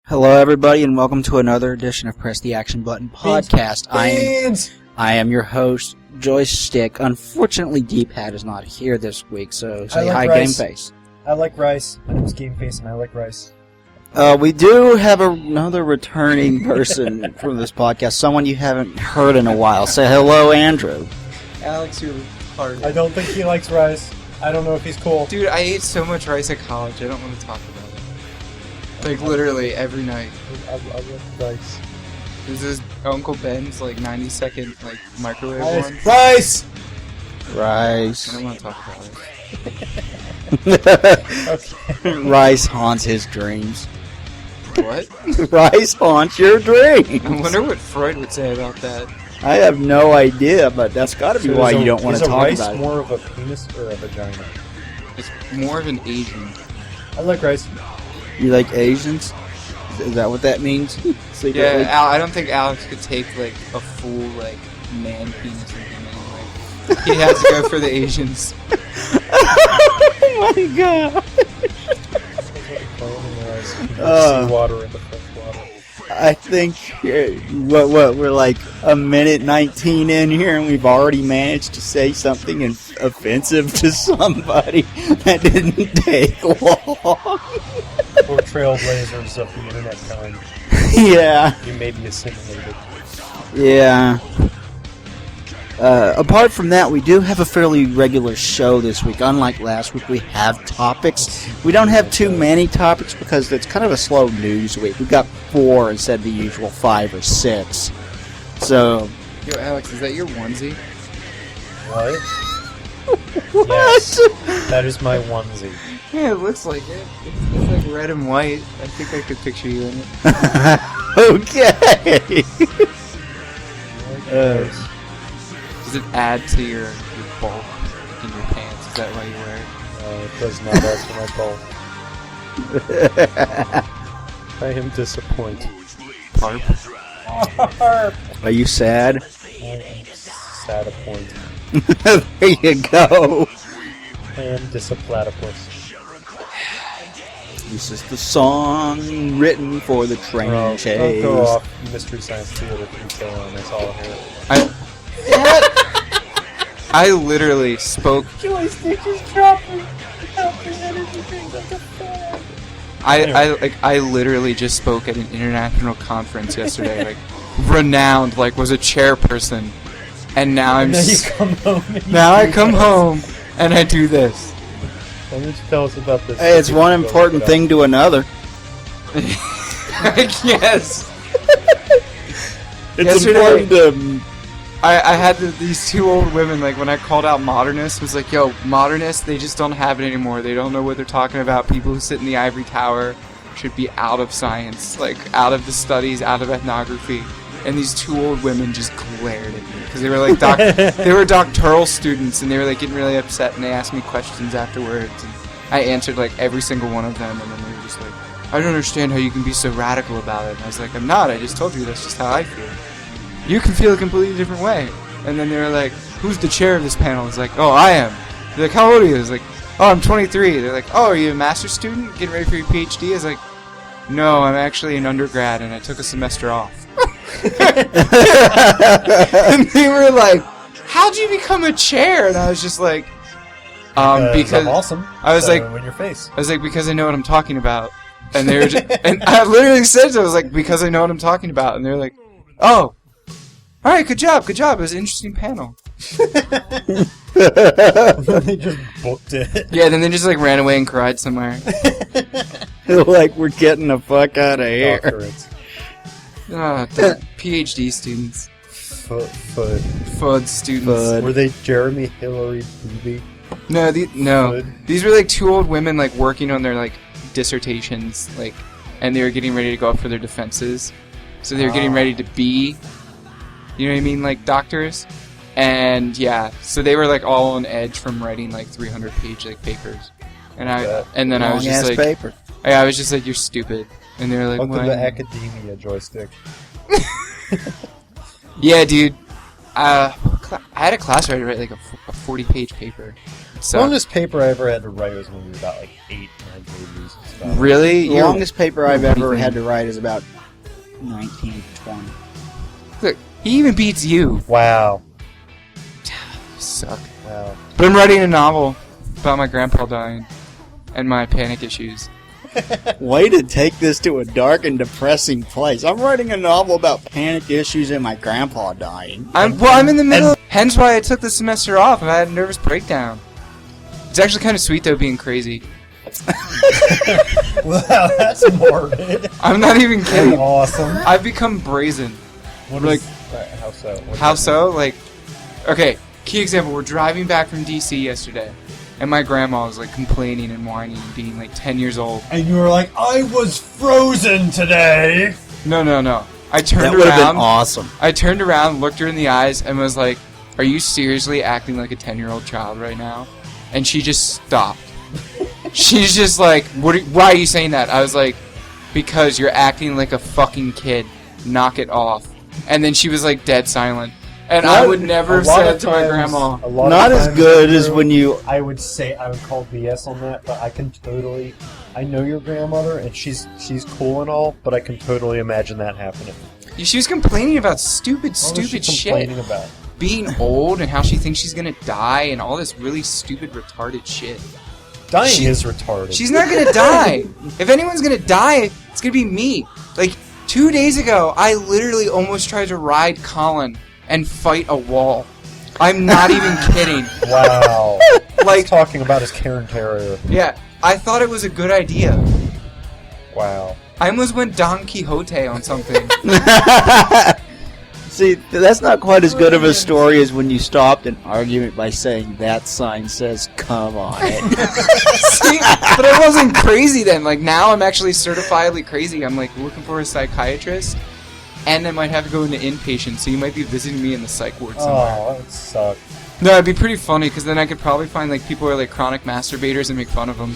Hello, everybody, and welcome to another edition of Press the Action Button podcast. I am your host, Joystick. Unfortunately, D-Pad is not here this week, so say hi, Gameface. I like rice. My name's Gameface, and I like rice. We do have another returning person from this podcast, someone you haven't heard in a while. Say hello, Andrew. Alex, you're hard. I don't think he likes rice. I don't know if he's cool. Dude, I ate so much rice at college, I don't want to talk about it. Like, literally, every night. I love rice. This is Uncle Ben's, 90-second, microwave one. Rice! Rice. I don't want to talk about it. Okay. Rice haunts his dreams. What? Rice haunts your dreams. I wonder what Freud would say about that. I have no idea, but that's got to be why you don't want to talk about it. Is rice more of a penis or a vagina? It's more of an Asian. I like rice. You like Asians? Is that what that means? Yeah, I don't think Alex could take, a full, man penis or anything. He has to go for the Asians. Oh my god! Seawater in the fresh water. I think we're like a minute 19 in here, and we've already managed to say something offensive to somebody that didn't take long. We're trailblazers of the internet kind. Yeah. You may be assimilated. Yeah. Apart from that, we do have a fairly regular show this week. Unlike last week, we have topics. We don't have too many topics because it's kind of a slow news week. We've got 4 instead of the usual 5 or 6. So... Yo, Alex, is that your onesie? What? What? Yes, that is my onesie. Yeah, it looks like it. It's red and white. I think I could picture you in it. Okay. Does it add to your bulk in your pants? Is that why you wear it? It does not add to my bulk. I am disappointed. Parp? Are you sad? I am sad appointed. There you go. I am disapplatypus. This is the song written for the train chase. Don't go off Mystery Science Theater 3K on this all here. I literally spoke. Joystick is dropping energy drinks like a fan. I literally just spoke at an international conference yesterday, renowned, was a chairperson, and now I'm. Now you come home. Now I come home and I do this. Why don't you tell us about this? Hey, it's one important thing to another. Yes. It's Yesterday, important to... I had these 2 old women, when I called out modernists, was like, yo, modernists, they just don't have it anymore. They don't know what they're talking about. People who sit in the ivory tower should be out of science, out of the studies, out of ethnography. And these 2 old women just glared at me because they were they were doctoral students, and they were getting really upset, and they asked me questions afterwards, and I answered every single one of them, and then they were just I don't understand how you can be so radical about it. And I was like, I'm not. I just told you that's just how I feel. You can feel a completely different way. And then they were like, who's the chair of this panel? I was like, oh, I am. They're like, how old are you? I was like, oh, I'm 23. They're like, oh, are you a master's student getting ready for your PhD? I was like, no, I'm actually an undergrad, and I took a semester off. And they were like, how'd you become a chair? And I was just like, because I'm awesome. I was like, in your face. I was like, because I know what I'm talking about. And they were just, and I literally said to them, I was like, because I know what I'm talking about. And they were like, oh, all right, good job. It was an interesting panel. They just booked it. Yeah, then they just ran away and cried somewhere. we're getting the fuck out of here. Doctorates. PhD students. FUD students. FUD. Were they Jeremy Hillary Booby? No, FUD? These were 2 old women working on their dissertations, and they were getting ready to go up for their defenses. So they were getting ready to be, you know what I mean, doctors. And yeah, so they were all on edge from writing 300-page papers. And I was just paper. I was just you're stupid. And they were like, welcome to academia, Joystick. Yeah, dude. I had a class where I had to write a 40-page paper. The longest paper I ever had to write was when we were about 8, 9 pages. Really? The longest paper I've ever had to write is about 19, 20. Look, he even beats you. Wow. You suck. Wow. But I'm writing a novel about my grandpa dying and my panic issues. Way to take this to a dark and depressing place. I'm writing a novel about panic issues and my grandpa dying. I'm in the middle. Hence why I took the semester off. I had a nervous breakdown. It's actually kind of sweet though, being crazy. Wow, that's morbid. I'm not even kidding. Awesome. I've become brazen. What Like, how so? What's how that so? Like, okay, key example. We're driving back from DC yesterday, and my grandma was like complaining and whining and being like 10 years old. mean? And you were like, I was frozen today. No. I turned That would have been around. awesome. I turned around, looked her in the eyes, and was like, "Are you seriously acting like a 10-year-old child right now?" And she just stopped. She's just like, why are you saying that? I was like, because you're acting like a fucking kid. Knock it off. And then she was like dead silent. And I would never have said to my grandma. Not as good as when you... I would call BS on that, but I know your grandmother, and she's cool and all, but I can totally imagine that happening. She was complaining about stupid What was she shit. complaining about? Being old and how she thinks she's gonna die and all this really stupid retarded shit. Dying is retarded. She's not gonna die. If anyone's gonna die, it's gonna be me. Like, 2 days ago, I literally almost tried to ride Colin and fight a wall. I'm not even kidding. Wow. Like, He's talking about his Karen Terrier. yeah, I thought it was a good idea. Wow. I almost went Don Quixote on something. See, that's not quite as good of a story as when you stopped an argument by saying that sign says come on it. See, but I wasn't crazy then. Like, now I'm actually certifiably crazy. I'm like looking for a psychiatrist, and I might have to go into inpatient, so you might be visiting me in the psych ward somewhere. Oh, that would suck. No, it'd be pretty funny, because then I could probably find like people who are like chronic masturbators and make fun of them.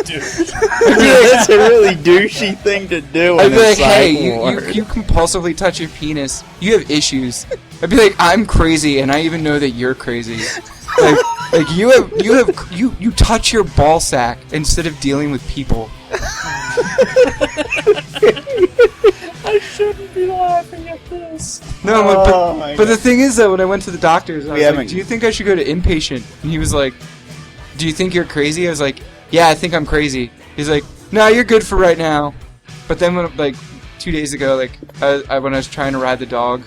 That's a really douchey thing to do. I'd be like, hey, ward. you compulsively touch your penis. You have issues. I'd be like, I'm crazy, and I even know that you're crazy. Like you touch your ball sack instead of dealing with people. I shouldn't be laughing at this. No, my but the thing is though, when I went to the doctors, I was haven't- like, do you think I should go to inpatient? And he was like, do you think you're crazy? I was like, yeah, I think I'm crazy. He's like, no, you're good for right now. But then when, like, 2 days ago, like, when I was trying to ride the dog,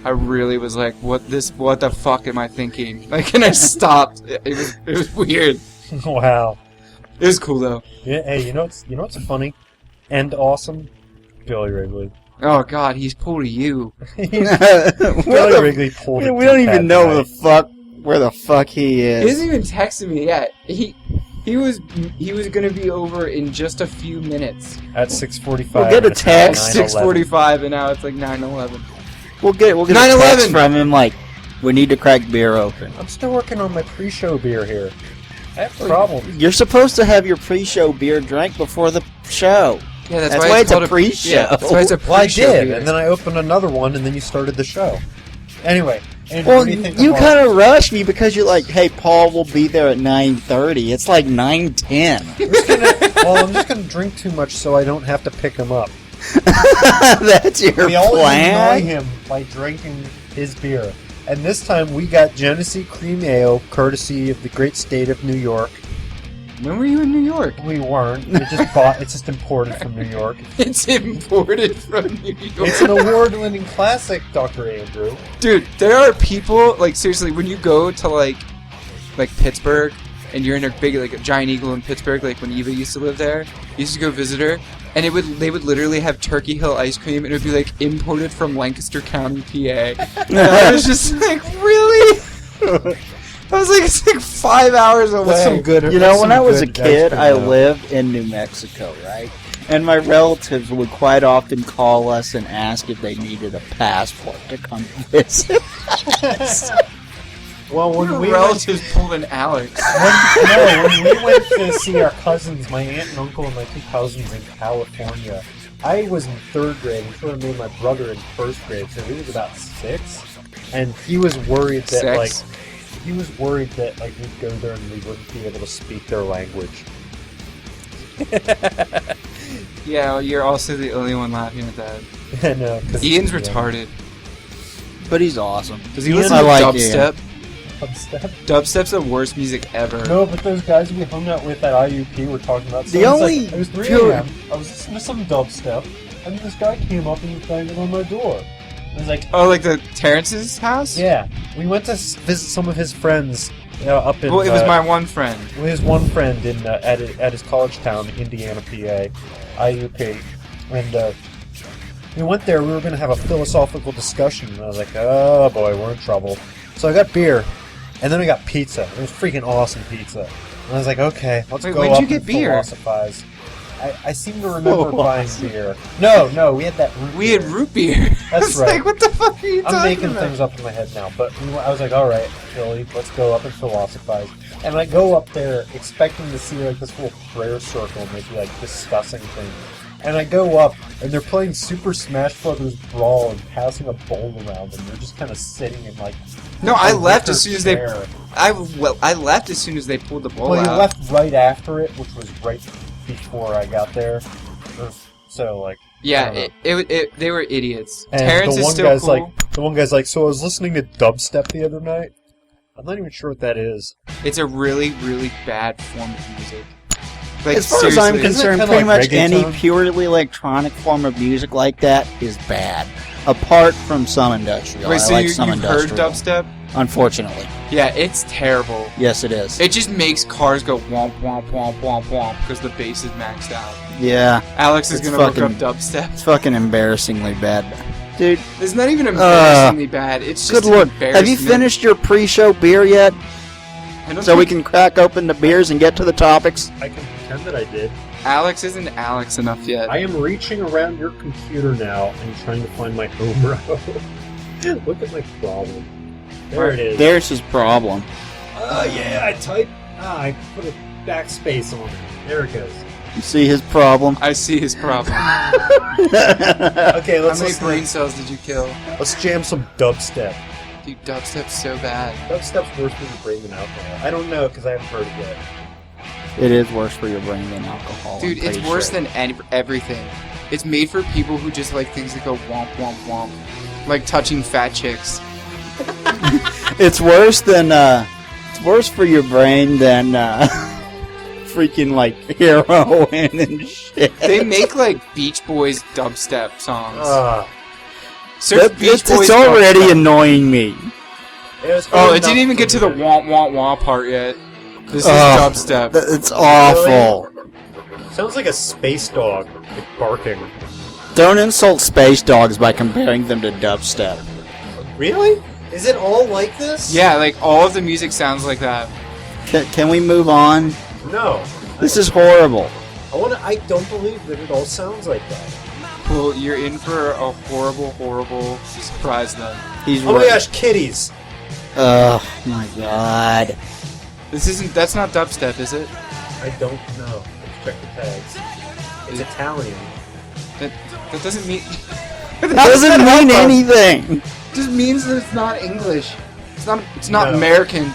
I really was like, what the fuck am I thinking? Like, and I stopped. It was weird. Wow. It was cool though. Yeah, hey, you know what's funny and awesome? Billy Wrigley. Oh god, he's pulled a you. Billy Wrigley pulled it. We don't even know where the fuck he He is. hasn't even texted me yet. He was gonna be over in just a few minutes. At 6:45. We'll get a text. 6:45, and now it's like 9:11. We'll get a 9/11. text from him like, we need to crack beer open. I'm still working on my pre-show beer here. I have problems. You're supposed to have your pre-show beer drank before the show. Yeah, that's That's why why it's it's a called pre-show. Yeah, that's why it's a Well, I pre-show did, beer. and then I opened another one, and then you started the show. Anyway, Andrew, Well, what do you think you about- kind of rushed me because you're like, hey, Paul will be there at 9:30. It's like 9:10. Well, I'm just going to drink too much so I don't have to pick him up. That's your We always plan? annoy him by drinking his beer. And this time we got Genesee Cream Ale, courtesy of the great state of New York. When were you in New York? We weren't. It's just imported from New York. It's imported from New York. It's an award-winning classic, Dr. Andrew. Dude, there are people, like, seriously, when you go to, like Pittsburgh, and you're in a big, like, a Giant Eagle in Pittsburgh, like, when Eva used to live there, you used to go visit her, and they would literally have Turkey Hill ice cream, and it would be, like, imported from Lancaster County, PA. And I was just like, really? I was like, it's like 5 hours away. That's some good. You know, when I was a kid, I lived in New Mexico, right? And my relatives would quite often call us and ask if they needed a passport to come visit. Well, when Your we relatives pulled an Alex. when we went to see our cousins, my aunt and uncle and my two cousins in California, I was in 3rd grade. And sort of made my brother in 1st grade, so he was about 6, and he was worried that Sex. we'd go there and we wouldn't be able to speak their language. Yeah, well, you're also the only one laughing at that. I know. 'Cause Ian's it's retarded. But he's awesome. Does he Ian- listen I to like dubstep? Dubstep. Dubstep's the worst music ever. No, but those guys we hung out with at IUP were talking about. The it was only like, it was 3 pure- a.m. I was listening to some dubstep, and this guy came up and was banging on my door. I was like, Oh, like the Terrence's house? yeah. We went to visit some of his friends up in. Well, it was my one friend. his one friend in at his college town, Indiana, PA, IUP, and we went there. We were going to have a philosophical discussion, and I was like, "Oh boy, we're in trouble." So I got beer, and then I got pizza. It was freaking awesome pizza. And I was like, "Okay, let's Wait, go when'd up you get and beer? philosophize." I seem to remember buying beer. No, we had that. We had root beer. That's It's right. like, what the fuck are you talking I'm making about? things up in my head now, but I was like, all right, Philly, let's go up and philosophize. And I go up there expecting to see like this whole prayer circle and they'd be like discussing things. And I go up and they're playing Super Smash Brothers Brawl and passing a bowl around and they're just kind of sitting in like. No, I a left wicker as soon as they. chair. I left as soon as they pulled the bowl Well, you out. left right after it, which was right before I got there. So like. I Yeah, don't know. they were idiots. And Terrence the is one still guy's cool. like, the one guy's like, so I was listening to dubstep the other night. I'm not even sure what that is. It's a really, really bad form of music. Like, As far as I'm seriously. concerned, kinda pretty like much any reggaeton? purely electronic form of music like that is bad. Apart from some industrial. Wait, I so like you've some heard industrial. dubstep? Unfortunately. Yeah, it's terrible. Yes, it is. It just makes cars go womp womp womp womp womp because the bass is maxed out. Yeah. Alex is It's gonna look up fucking- dubstep. It's fucking embarrassingly bad. Dude, It's not even embarrassingly bad. It's just good lord. an Have you embarrassment. finished your pre-show beer yet? I don't So we think can crack open the beers and get to the topics? I can pretend that I did. Alex isn't Alex enough yet. I am reaching around your computer now and trying to find my home row. Look at my problem. There it is. There's his problem. Oh yeah, I put a backspace on it. There it goes. You see his problem? I see his problem. Okay, How let's many listen. brain cells did you kill? Let's jam some dubstep. Dude, dubstep's so bad. Dubstep's worse for your brain than alcohol. I don't know because I haven't heard it yet. It is worse for your brain than alcohol. Dude, I'm it's pretty worse sure. than everything. It's made for people who just like things that go womp womp womp. Like touching fat chicks. It's worse than, it's worse for your brain than, freaking, like, heroin and shit. They make like Beach Boys dubstep songs. Ah, Search Beach Boys It's already dubstep. annoying me. Oh, it didn't even get to the womp womp womp part yet. This is Oh, dubstep. It's awful. Sounds like a space dog like barking. Don't insult space dogs by comparing them to dubstep. Really? Is it all like this? Yeah, like all of the music sounds like that. Can we move on? No. This is horrible. I don't believe that it all sounds like that. Well, you're in for a horrible, horrible surprise then. He's Oh my right. gosh, kitties! Oh my god. That's not dubstep, is it? I don't know. Let's check the tags. It's Italian. That doesn't mean. Doesn't mean anything. It just means that it's not English. It's not No. American.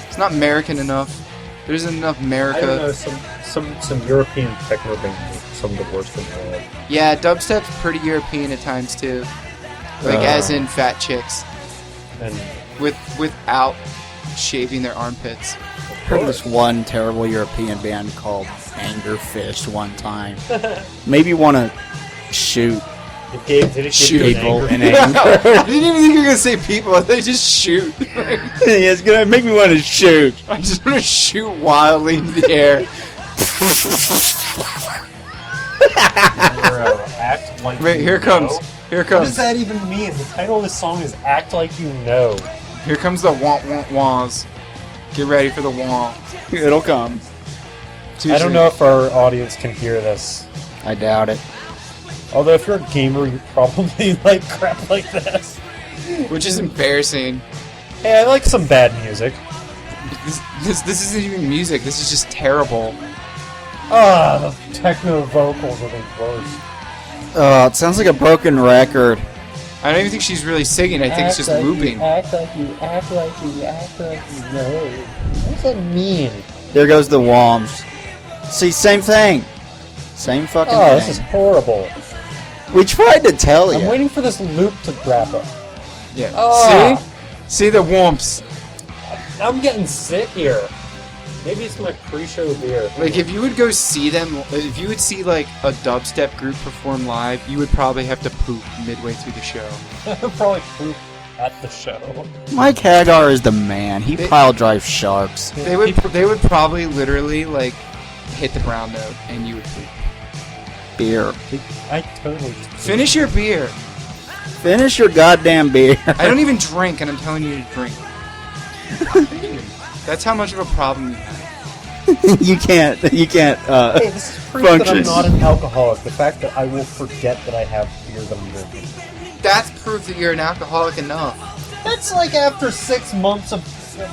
It's not American enough. There isn't enough I don't know, America. some European techno bands are some of the worst in the world. Yeah, dubstep's pretty European at times too. Like as in fat chicks And without shaving their armpits. Heard this one terrible European band called Anger Fist one time. Maybe want to shoot did it give Shoot you an people anger? in I anger. didn't even think you were gonna say people. They just shoot. It's gonna make me want to shoot. I just want to shoot wildly in the air. Bro, act like Wait, you here comes. know? Here What does comes. that even mean? The title of the song is "Act Like You Know." Here comes the womp womp wahs. Get ready for the womp. It'll come. I don't know if our audience can hear this. I doubt it. Although if you're a gamer, you probably like crap like this. Which is embarrassing. Hey, I like some bad music. This isn't even music. This is just terrible. Ah, the techno vocals are the worst. Oh, it sounds like a broken record. I don't even think she's really singing. I think it's just looping. Act like you know. What does that mean? There goes the Woms. See, same thing. Same fucking Oh, this is thing. horrible. We tried to tell you. I'm waiting for this loop to wrap up. Yeah. Ah. See the whomps. I'm getting sick here. Maybe it's my pre-show beer. Like, if you would go see them, if you would see, like, a dubstep group perform live, you would probably have to poop midway through the show. I'll probably poop at the show. Mike Hagar is the man. He They- pile drives sharks. They would probably literally, like, hit the brown note, and you would poop. Beer. I totally just Finish your beer. Finish your goddamn beer. I don't even drink, and I'm telling you to drink. That's how much of a problem you have. you can't. Hey, this is proof that I'm functions. not an alcoholic. The fact that I will forget that I have beer that I'm drinking. That's proof that you're an alcoholic enough. That's like after 6 months of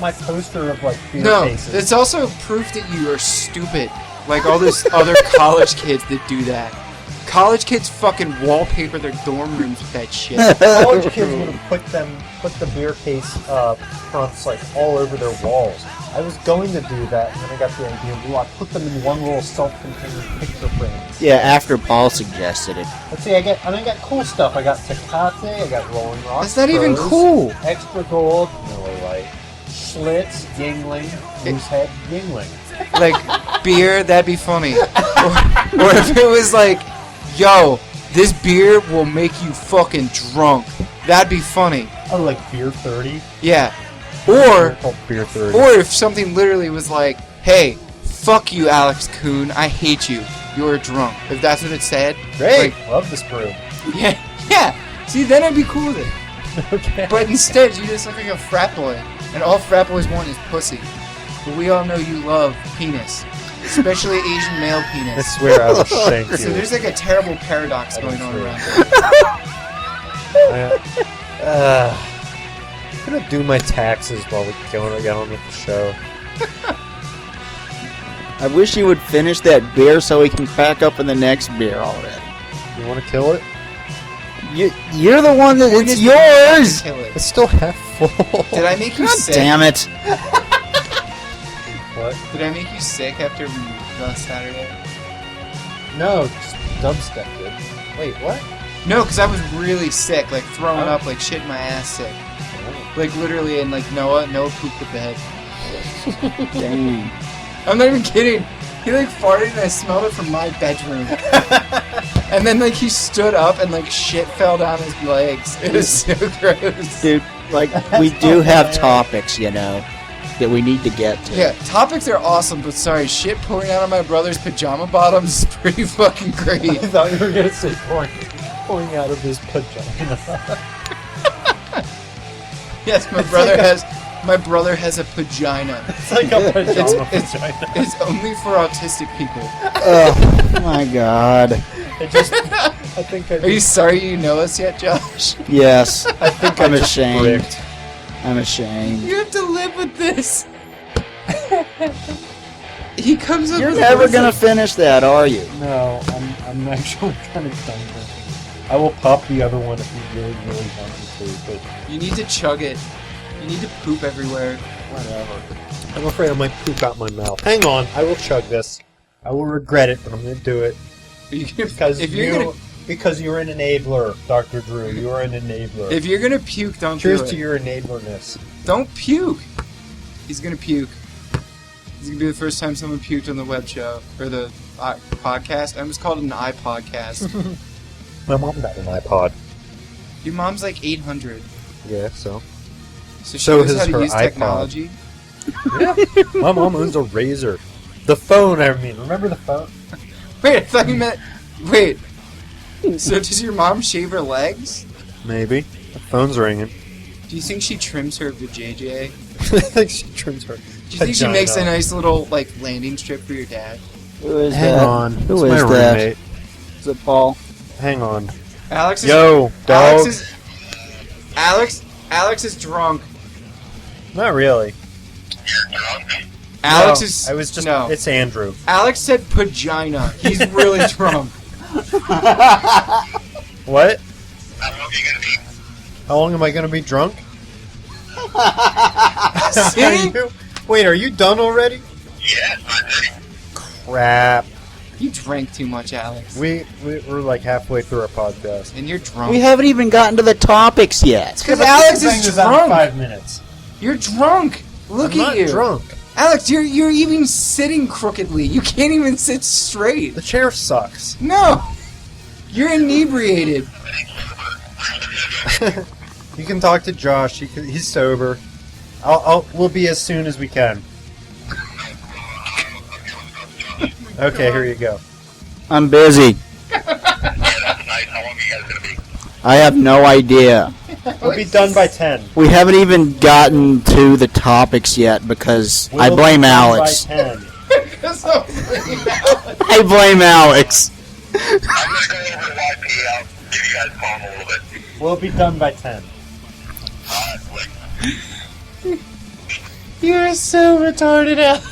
my poster of like beer No, cases. it's also proof that you are stupid. Like all those other college kids that do that. College kids fucking wallpaper their dorm rooms with that shit. College kids would have put the beer case fronts like all over their walls. I was going to do that, and then I got the idea. Well, I put them in one little self-contained picture frame. Yeah, after Paul suggested it. Let's see, I got cool stuff. I got Tecate, I got Rolling Rock. That's not even Pros, cool. Extra Gold, Miller Lite, Schlitz, Yingling, Moosehead, Yingling. Like, beer, that'd be funny. Or if it was like, yo, this beer will make you fucking drunk. That'd be funny. Oh, like Beer 30? Yeah. Beer called Beer 30. Or if something literally was like, hey, fuck you, Alex Kuhn, I hate you. You're drunk. If that's what it said. Great! Like, Love this brew. yeah. See, then I'd be cool with it. Okay. But instead, you just look like a frat boy. And all frat boys want is pussy. But we all know you love penis. Especially Asian male I penis. swear I will shank you. So there's like a terrible paradox going on around there. I'm gonna do my taxes while we get on with the show. I wish you would finish that beer so we can pack up in the next beer already. You want to kill it? You're the one that it's yours. Kill it. It's still half full. Did I make you God sick? damn it! What? Did I make you sick after last Saturday? No, just dubstep did. Wait, what? No, because I was really sick, like throwing up, like shit my ass sick. Like literally, and like Noah pooped the bed. Damn. I'm not even kidding. He like farted and I smelled it from my bedroom. And then like he stood up and like shit fell down his legs. It was so gross. Dude, like, we do have topics, you know, that we need to get to. Yeah, topics are awesome, but sorry, shit pouring out of my brother's pajama bottoms is pretty fucking I great. thought you were gonna say pouring out of his pajama. Yes, my brother has a vagina. It's like a pajama It's vagina. it's only for autistic people. Oh, my God. I think I Are you sorry you know us yet, Josh? Yes. I think I'm I just ashamed. bricked. I'm ashamed. You have to live with this. He comes up You're with never words gonna like- finish that, are you? No, I'm actually kind of done with it. I will pop the other one if you really, really want me to, but You need to chug it. You need to poop everywhere. whatever. I'm afraid I might poop out my mouth. Hang on, I will chug this. I will regret it, but I'm gonna do it. Are you gonna, Because if you're gonna because you're an enabler, Dr. Drew. You're an enabler. if you're gonna puke, don't Cheers do it. to your enablerness. Don't puke. He's gonna puke. This is gonna be the first time someone puked on the web show or the podcast. I almost called it an iPodcast. My mom got an iPod. Your mom's like 800, Yeah, so. so she So knows is how to her use iPod. technology. Yeah. My mom owns a Razor. The phone, I mean. Remember the phone? Wait, I thought you meant. Wait. So does your mom shave her legs? Maybe. The phone's ringing. Do you think she trims her vajayjay? I think she trims her. Do you think she vagina. makes a nice little like landing strip for your dad? Who is Hang that? on. Who it's is my that? roommate. Is it Paul? Hang on. Alex is Yo, dog. Alex is drunk. Not really. Alex No, is I was just. no. It's Andrew. Alex said vagina. He's really drunk. What? How long am I gonna be drunk? See? Wait, are you done already? Yeah, crap. You drank too much, Alex. We're like halfway through our podcast. And you're drunk. We haven't even gotten to the topics yet. Because Alex This thing is out in drunk. 5 minutes. You're drunk. Look I'm at not you. drunk. Alex, you're even sitting crookedly. You can't even sit straight. The chair sucks. No. You're inebriated. You can talk to Josh. He's sober. We'll be as soon as we can. Okay, here you go. I'm busy. I have no idea. We'll be done by 10. We haven't even gotten to the topics yet because I We'll blame be done Alex. By 10. I blame Alex. I'm going to go over to YP. I'll give you guys a call in a little bit. We'll be done by 10. Slick. You're so retarded, Alex.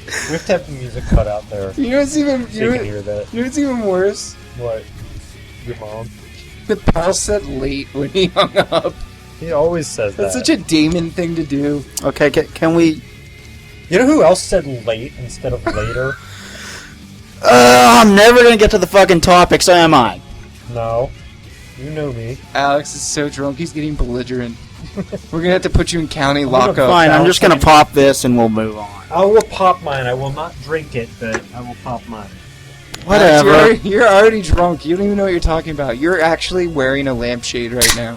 We have to have the music cut out there. You know what's even So you can hear that. you know what's even worse? What? Your mom? The pal said late when he hung up. He always says That's that. such a Damon thing to do. Okay, can we... You know who else said late instead of later? I'm never going to get to the fucking topics, am I? No. You know me. Alex is so drunk, he's getting belligerent. We're gonna have to put you in county gonna lockup. Fine, I'm just going to pop this and we'll move on. I will pop mine. I will not drink it, but I will pop mine. Whatever. Alex, you're already drunk. You don't even know what you're talking about. You're actually wearing a lampshade right now.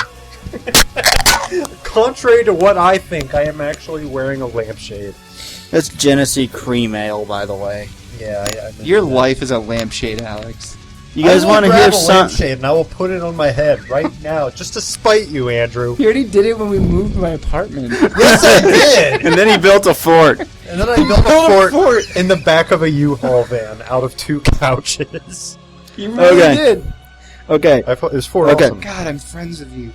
Contrary to what I think, I am actually wearing a lampshade. That's Genesee Cream Ale, by the way. Yeah, I Your life is a lampshade, Alex. You guys want to hear a some... lampshade, and I will put it on my head right now, just to spite you, Andrew. You already did it when we moved my apartment. Yes, I did. And then he built a fort. And then I built a fort in the back of a U-Haul van out of 2 couches. You really Okay. did. Okay. It was 4 Okay. awesome. God, I'm friends with you.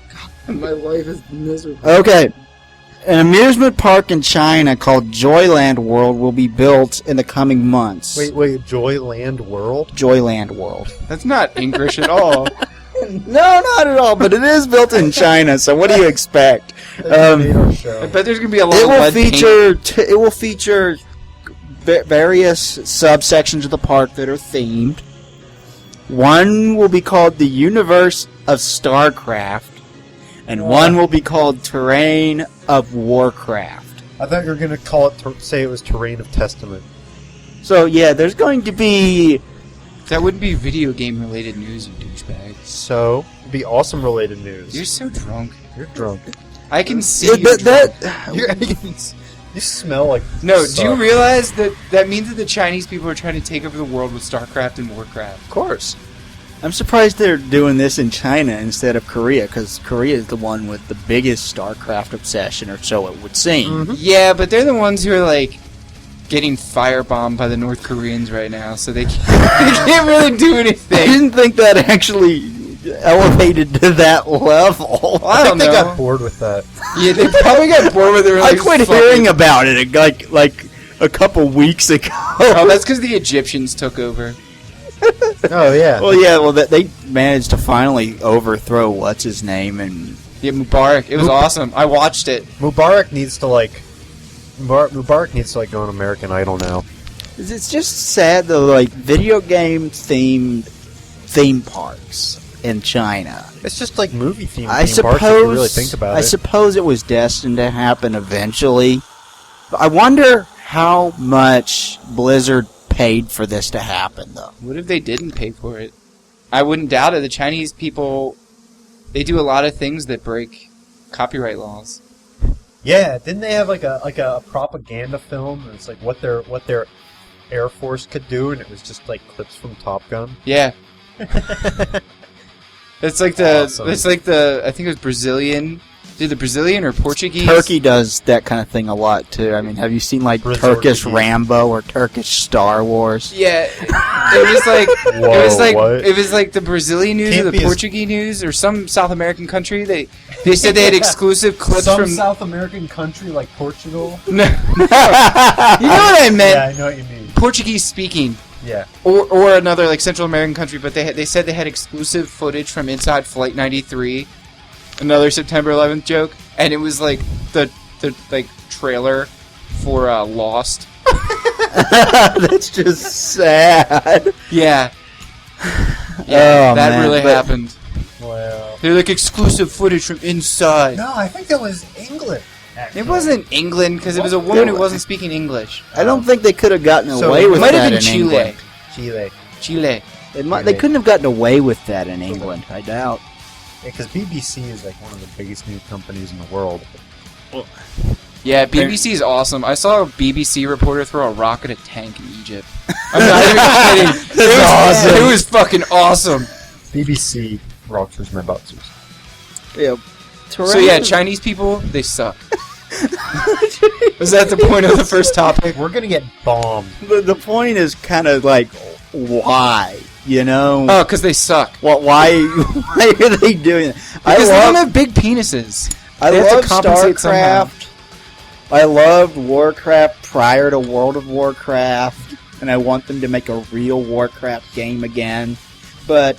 God, my life is miserable. Okay. An amusement park in China called Joyland World will be built in the coming months. Wait, Joyland World? Joyland World. That's not English at all. No, not at all, but it is built in China, so what do you expect? They made our I show. bet there's gonna be a lot It of will lead paint. feature various subsections of the park that are themed. One will be called the Universe of StarCraft, and one will be called Terrain of Warcraft. I thought you were going to say it was Terrain of Testament. So yeah, there's going to be... That wouldn't be video game related news, you douchebag. So, it'd be awesome related news. You're so drunk. You're drunk. I can see Yeah, you drunk. You smell like No, suck. do you realize that means that the Chinese people are trying to take over the world with StarCraft and Warcraft? Of course. I'm surprised they're doing this in China instead of Korea, because Korea is the one with the biggest StarCraft obsession, or so it would seem. Yeah, but they're the ones who are like getting firebombed by the North Koreans right now, so they can't really do I anything. didn't think that actually elevated to that level. I don't They know. got bored with that. Yeah, they probably got bored with it. I quit hearing about it like a couple weeks ago. Oh, that's because the Egyptians took over. Oh, yeah. well, they managed to finally overthrow what's his name, and Yeah, Mubarak. It was awesome. I watched it. Mubarak needs to, go on American Idol now. it's just sad though. Like video game themed theme parks in China. It's just like movie themed I theme parks if you really suppose. think about I it. suppose it was destined to happen eventually. But I wonder how much Blizzard paid for this to happen, though. What if they didn't pay for it? I wouldn't doubt it. The Chinese people, they do a lot of things that break copyright laws. Yeah, didn't they have like a propaganda film? And it's like what their Air Force could do, and it was just like clips from Top Gun. Yeah. It's like the Awesome. I think it was Brazilian. Did the Brazilian or Portuguese? Turkey does that kind of thing a lot too. I mean, have you seen like Brazil Turkish Turkey. Rambo or Turkish Star Wars? Yeah. It was like What? it was like the Brazilian news Can't or be the as- Portuguese news or some South American country. They said they had exclusive clips Some from South American country like Portugal. No. You know what I meant? Yeah, I know what you mean. Portuguese speaking. Yeah. Or another like Central American country, but they said they had exclusive footage from inside Flight 93, another September 11th joke, and it was like the like trailer for Lost. That's just sad. Yeah. Oh, That man, really but- happened. Well, They're like exclusive footage from inside. no, I think that was England. Actually. It wasn't England because it was a woman who wasn't speaking English. I don't think they could have gotten So away it with might that have been in Chile. England. Chile. Chile. They couldn't have gotten away with that in England. I doubt. Because BBC is like one of the biggest news companies in the world. Yeah, BBC is awesome. I saw a BBC reporter throw a rock at a tank in Egypt. I'm not even kidding. It was fucking awesome. BBC rockers my buttsers. Yeah. So yeah, Chinese people, they suck. Was that the point of the first topic? We're gonna get bombed. The point is kind of like, why? You know? Oh, because they suck. Why are they doing that? Because they don't have big penises. I They have to love compensate somehow. StarCraft. I loved Warcraft prior to World of Warcraft, and I want them to make a real Warcraft game again. But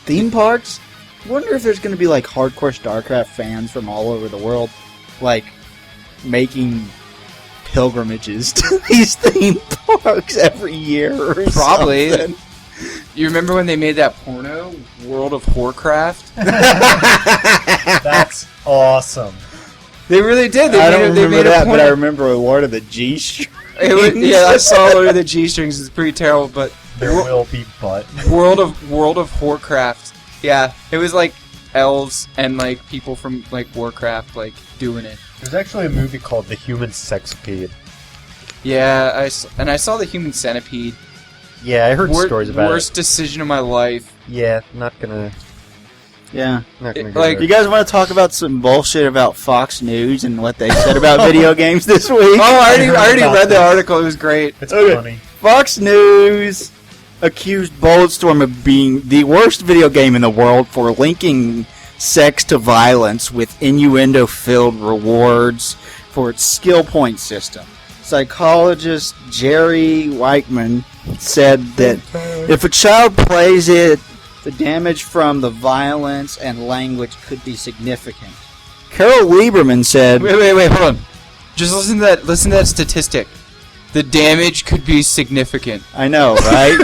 theme parks? I wonder if there's going to be like hardcore StarCraft fans from all over the world, like making pilgrimages to these theme parks every year. Or Probably. something. You remember when they made that porno, World of Warcraft? That's awesome. They really did. I don't they remember made that, a but porno. I remember Lord of the G-Strings. Yeah, I saw Lord of the G-Strings. It's pretty terrible, but There will be butt. World of Warcraft. Yeah, it was like elves and like people from like Warcraft like doing it. There's actually a movie called The Human Sexipede. Yeah, I saw the Human Centipede. Yeah, I heard stories about Worst decision of my life. it. Yeah, not gonna Yeah. go like, there. You guys want to talk about some bullshit about Fox News and what they said about video games this week? Oh, I already about read the this. article. It was great. It's Okay. funny. Fox News accused Bulletstorm of being the worst video game in the world for linking sex to violence with innuendo-filled rewards for its skill point system. Psychologist Jerry Weichman said that if a child plays it, the damage from the violence and language could be significant. Carol Lieberman said, Wait, hold on. Just listen to that statistic. The damage could be significant. I know, right?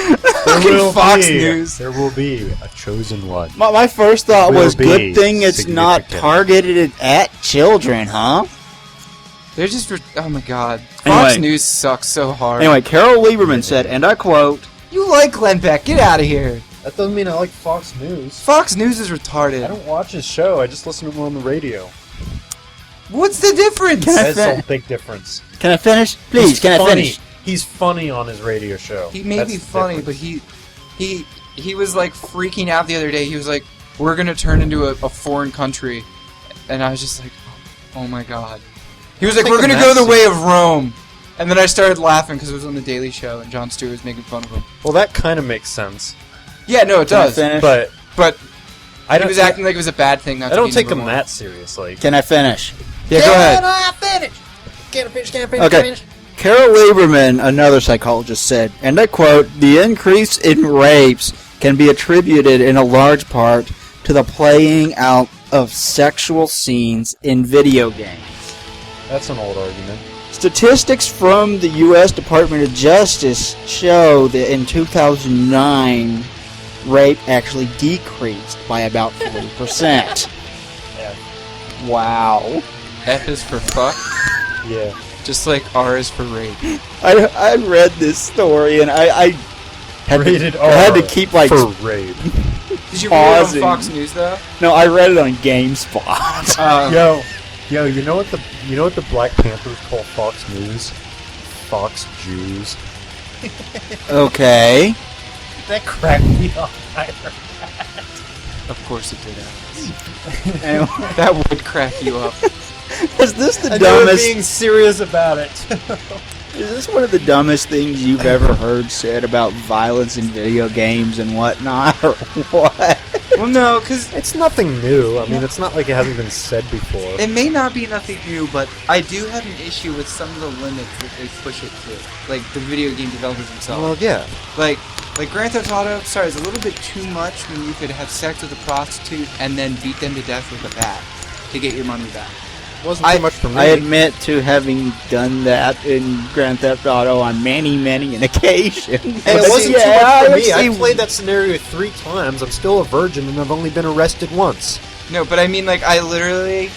Fucking Fox News. There will be a chosen one. My first thought Will was, be good thing it's not significant. targeted at children, huh? They're just oh my god. Fox Anyway. News sucks so hard. Anyway, Carol Lieberman said, and I quote, You like Glenn Beck? Get out of here. That doesn't mean I like Fox News. Fox News is I retarded. don't watch his show. I just listen to him on the radio. What's the difference? That's a big difference. can I finish? Please, He's can I funny. finish? He's funny on his radio show. He may That's be the funny, difference. but he was like freaking out the other day. He was like, "We're gonna turn into a foreign country," and I was just like, "Oh my god." He was like, Think "We're of gonna that go the way of Rome," and then I started laughing because it was on the Daily Show and Jon Stewart was making fun of him. Well, that kind of makes sense. Yeah, no, it Can I does. finish? But I I he don't. was acting like it was a bad thing. Not I to don't be take him number one. that seriously. Can I finish? Yeah, go ahead. Okay. Carol Lieberman, another psychologist, said, and I quote, the increase in rapes can be attributed in a large part to the playing out of sexual scenes in video games. That's an old argument. Statistics from the U.S. Department of Justice show that in 2009, rape actually decreased by about 40%. Yeah. Wow. F is for fuck, Yeah. just like R is for rape. I read this story and I had Rated to, I had to R keep like for rape. Did you read it Pausing. on Fox News though? no, I read it on GameSpot. Yo, you know what the Black Panthers call Fox News? Fox Jews. Okay. That cracked me up. Of course it did, Alex. Anyway, That would crack you up. is this the And they were dumbest? being serious about it. Is this one of the dumbest things you've ever heard said about violence in video games and whatnot, or what? Well, no, because It's nothing new. I mean, it's not like it hasn't been said before. it may not be nothing new, but I do have an issue with some of the limits that they push it to. Like, the video game developers themselves. Well, yeah. Like Grand Theft Auto, sorry, it's a little bit too much when you could have sex with a prostitute and then beat them to death with a bat to get your money back. Wasn't too much for me. I admit to having done that in Grand Theft Auto on many an occasion. Hey, it wasn't too much for me. I see- played that scenario 3 times. I'm still a virgin, and I've only been arrested once. No, but I mean, like, I literally...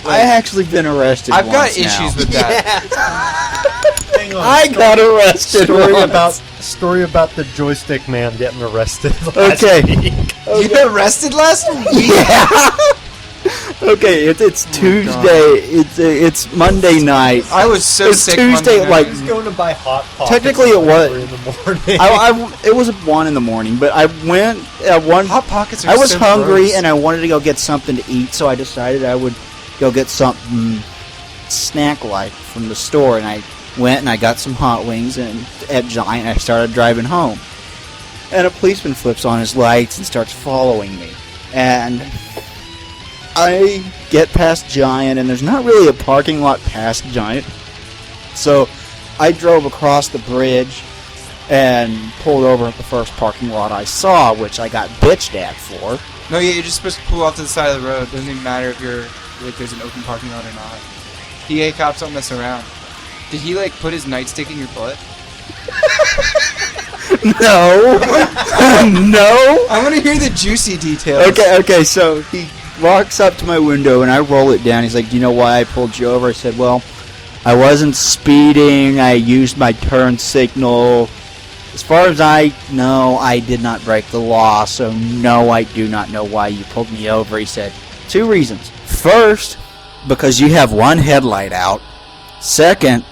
I actually been arrested. I've got once now. issues with that. Hang on. I got arrested. once. Story about the joystick man getting arrested. Okay. You got arrested last week? Yeah. Okay, it's Tuesday. It's Monday night. I was so It's sick Tuesday, Monday like- night. He's going to buy hot pockets. Technically, it was- in the morning. It was 1 in the morning, but I went at 1. Hot Pockets are I was so hungry gross. and I wanted to go get something to eat, so I decided I would go get something snack-like from the store. And I went and I got some hot wings and at Giant. I started driving home, and a policeman flips on his lights and starts following me. And I get past Giant, and there's not really a parking lot past Giant, so I drove across the bridge and pulled over at the first parking lot I saw, which I got bitched at for. No, yeah, you're just supposed to pull off to the side of the road. Doesn't even matter if there's an open parking lot or not. PA cops don't mess around. Did he, like, put his nightstick in your butt? No. No. I want to hear the juicy details. Okay, so he walks up to my window and I roll it down. He's like, "Do you know why I pulled you over?" I said, "Well, I wasn't speeding. I used my turn signal. As far as I know, I did not break the law, so no, I do not know why you pulled me over." He said, 2 reasons. First, because you have one headlight out. Second,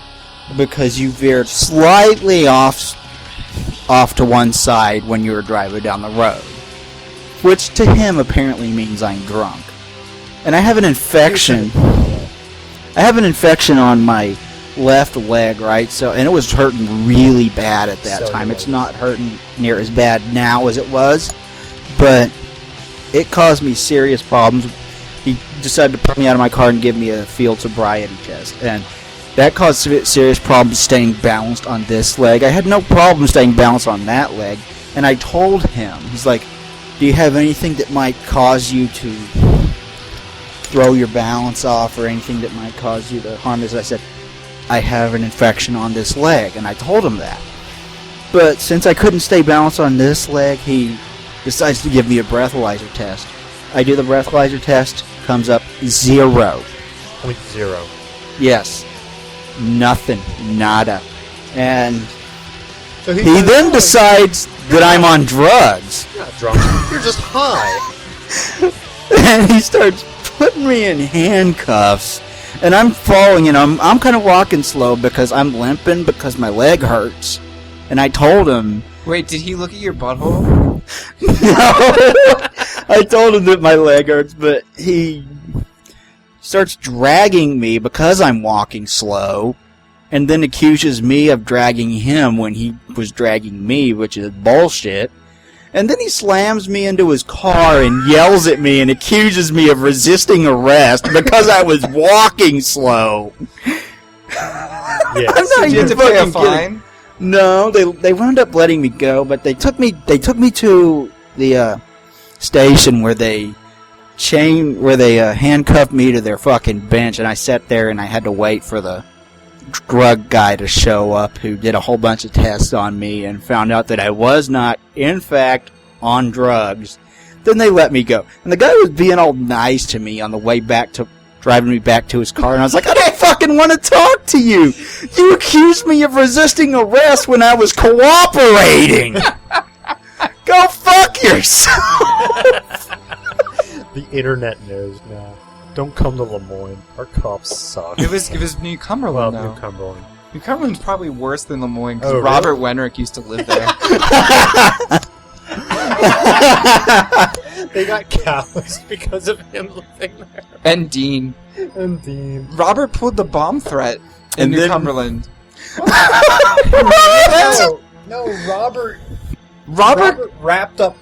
because you veered slightly off to one side when you were driving down the road. Which to him apparently means I'm drunk. And I have an infection. I have an infection on my left leg, right? So, and it was hurting really bad at that time. It's not hurting near as bad now as it was, but it caused me serious problems. He decided to put me out of my car and give me a field sobriety test, and that caused serious problems staying balanced on this leg. I had no problem staying balanced on that leg, and I told him, he's like, "Do you have anything that might cause you to throw your balance off or anything that might cause you to harm this?" I said, "I have an infection on this leg," and I told him that. But since I couldn't stay balanced on this leg, he decides to give me a breathalyzer test. I do the breathalyzer test, comes up 0. 0.0. Yes. Nothing. Nada. And So he then decides that I'm on drugs. You're not drunk. You're just high. And he starts putting me in handcuffs. And I'm following, and I'm kind of walking slow because I'm limping because my leg hurts. And I told him... Wait, did he look at your butthole? No! I told him that my leg hurts, but he starts dragging me because I'm walking slow, and then accuses me of dragging him when he was dragging me, which is bullshit. And then he slams me into his car and yells at me and accuses me of resisting arrest because I was walking slow. Yes. I'm not Did you even have to pay a fucking kidding. fine? No, they wound up letting me go, but they took me to the station where they handcuffed me to their fucking bench, and I sat there and I had to wait for the drug guy to show up, who did a whole bunch of tests on me and found out that I was not, in fact, on drugs. Then they let me go, and the guy was being all nice to me on the way back to driving me back to his car, and I was like, "I don't fucking want to talk to you. You accused me of resisting arrest when I was cooperating. Go fuck yourself." The internet knows now. Don't come to Lemoyne. Our cops suck. It was New Cumberland, Well, though. New Cumberland. New Cumberland's probably worse than Lemoyne, because Oh, really? Robert Wenrich used to live there. They got calloused because of him living there. And Dean. And Dean. Robert pulled the bomb threat in And New then- Cumberland. No, Robert Robert wrapped up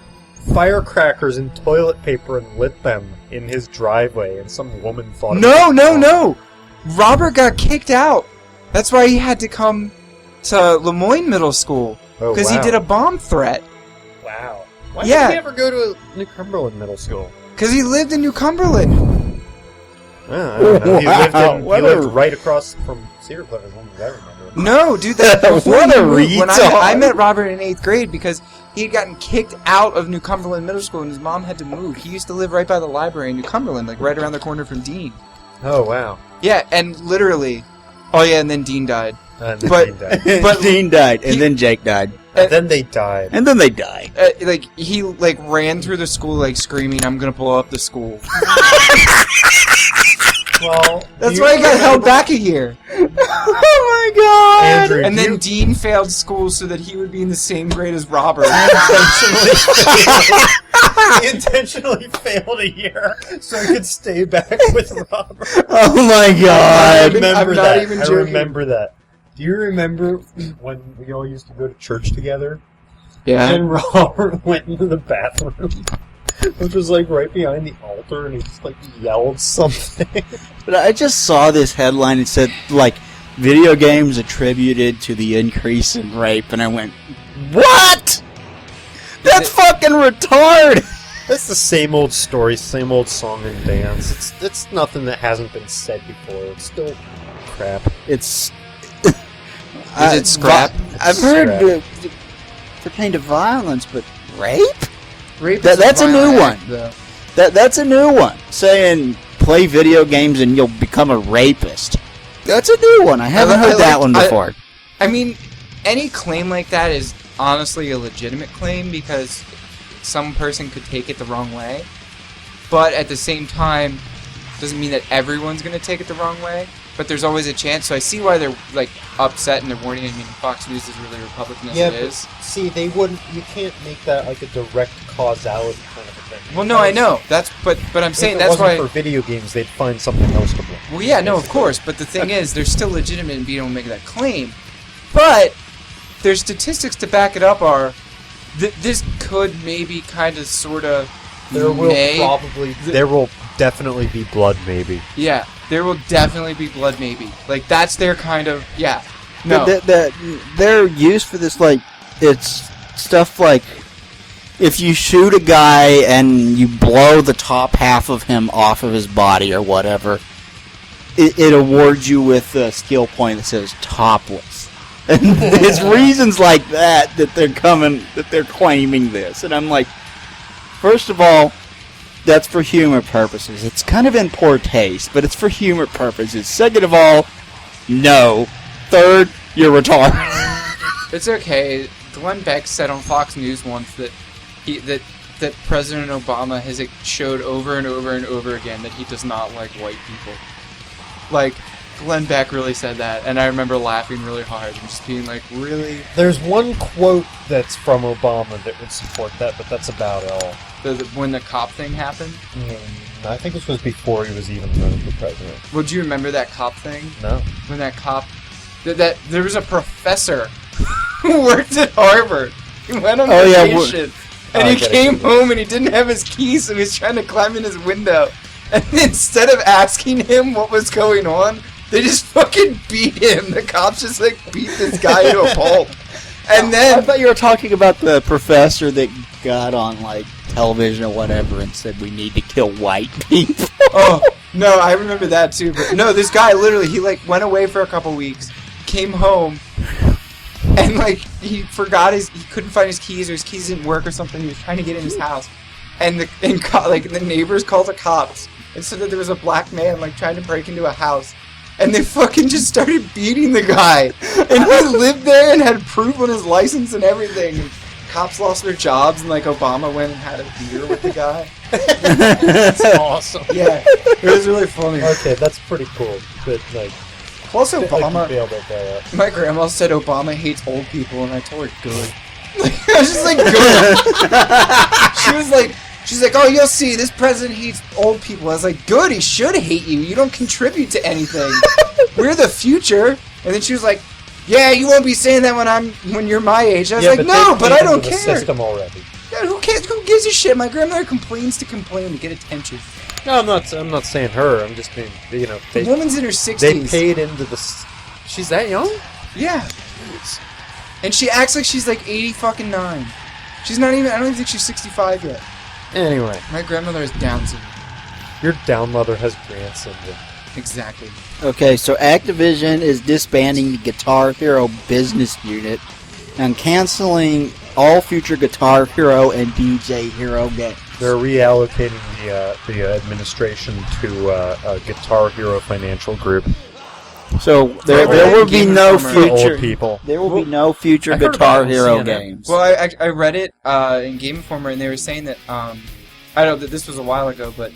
firecrackers in toilet paper and lit them in his driveway, and some woman thought it was No. Robert got kicked out. That's why he had to come to Lemoyne Middle School. Oh, Because wow. he did a bomb threat. Wow. Why Yeah. did he ever go to New Cumberland Middle School? Because he lived in New Cumberland. Well, I don't know. He What lived a- right across from Cedar Cliff, as long as I remember. No, dude, that's before What he a moved. When I retard. met Robert in 8th grade because he had gotten kicked out of New Cumberland Middle School and his mom had to move. He used to live right by the library in New Cumberland, like right around the corner from Dean. Oh, wow. Yeah, and literally... Oh, yeah, and then Dean died. And then But- Dean died. But- Dean died, and he- then Jake died, And then they died. and then they died. Like, he, like, ran through the school, like, screaming, I'm gonna blow up the school. Well, That's why he got held back a year. Oh my god! Andrew, And do then you Dean failed school so that he would be in the same grade as Robert. he intentionally failed a year so he could stay back with Robert. Oh my I god! remember I'm not that. even I joking. remember that. Do you remember when we all used to go to church together? Yeah. And Robert went into the bathroom, which was like right behind the altar, and he just like yelled something. But I just saw this headline. It said, like, video games attributed to the increase in rape, and I went, what? That's fucking retarded! That's the same old story, same old song and dance. It's nothing that hasn't been said before. It's still crap. It's... Is it scrap? I've heard pertain to violence, but rape? Rape That's a new violent one. act, though. That's a new one. Saying play video games and you'll become a rapist. That's a new one. I haven't heard that one before. I mean, any claim like that is honestly a legitimate claim because some person could take it the wrong way. But at the same time, doesn't mean that everyone's going to take it the wrong way. But there's always a chance. So I see why they're like upset and they're warning. I mean, Fox News is really Republican as it is. See, they wouldn't. You can't make that like a direct causality kind of a thing. Well, no, I know. That's but I'm saying if it that's wasn't why. for video games, they'd find something else to blame. Well, yeah, no, of course. But the thing is, they're still legitimate in being able to make that claim. But there's statistics to back it up. This could maybe kind of sort of There will definitely be blood, maybe. Yeah, there will definitely be blood, maybe. Like, that's their kind of... Yeah. No. They're used for this, like, it's stuff like, if you shoot a guy and you blow the top half of him off of his body or whatever, it awards you with a skill point that says topless. And it's reasons like that they're claiming this. And I'm like, first of all, that's for humor purposes. It's kind of in poor taste, but it's for humor purposes. Second of all, no. Third, you're retarded. It's okay. Glenn Beck said on Fox News once that that President Obama has showed over and over and over again that he does not like white people. Like, Glenn Beck really said that, and I remember laughing really hard and just being like, really? There's one quote that's from Obama that would support that, but that's about all. When the cop thing happened? I think this was before he was even the president. Well, do you remember that cop thing? No. When that cop... That there was a professor who worked at Harvard. He went on vacation. And he came home and he didn't have his keys, so he was trying to climb in his window. And instead of asking him what was going on, they just fucking beat him. The cops just, like, beat this guy into a pulp. And then... I thought you were talking about the professor that got on, like, television or whatever and said we need to kill white people. Oh, no, I remember that too. But no, this guy literally, he, like, went away for a couple weeks, came home, and, like, he couldn't find his keys, or his keys didn't work or something. He was trying to get in his house. And the neighbors called the cops and said that there was a black man, like, trying to break into a house. And they fucking just started beating the guy. And he lived there and had proof on his license and everything. And cops lost their jobs, and, like, Obama went and had a beer with the guy. That's awesome. Yeah, it was really funny. Okay, that's pretty cool. But, like... Plus, Obama... bailed that guy out. My grandma said Obama hates old people, and I told her good. I was just like, good. She's like, oh, you'll see, this president hates old people. I was like, good, he should hate you. You don't contribute to anything. We're the future. And then she was like, yeah, you won't be saying that when you're my age. I was like, no, but I don't care. System already. Yeah, who cares? Who gives a shit? My grandmother complains to complain to get attention. No, I'm not saying her. I'm just being, The woman's in her 60s. They paid into the... She's that young? Yeah. And she acts like she's like 80-fucking-9. She's not even... I don't even think she's 65 yet. Anyway. My grandmother is Down syndrome. Your down mother has Grant syndrome. Exactly. Okay, so Activision is disbanding the Guitar Hero business unit and canceling all future Guitar Hero and DJ Hero games. They're reallocating the administration to Guitar Hero Financial Group. So there will be no Informer. For future old people. There will be no future I heard Guitar about it on Hero CNN. games. Well, I read it in Game Informer, and they were saying that I don't know that this was a while ago, but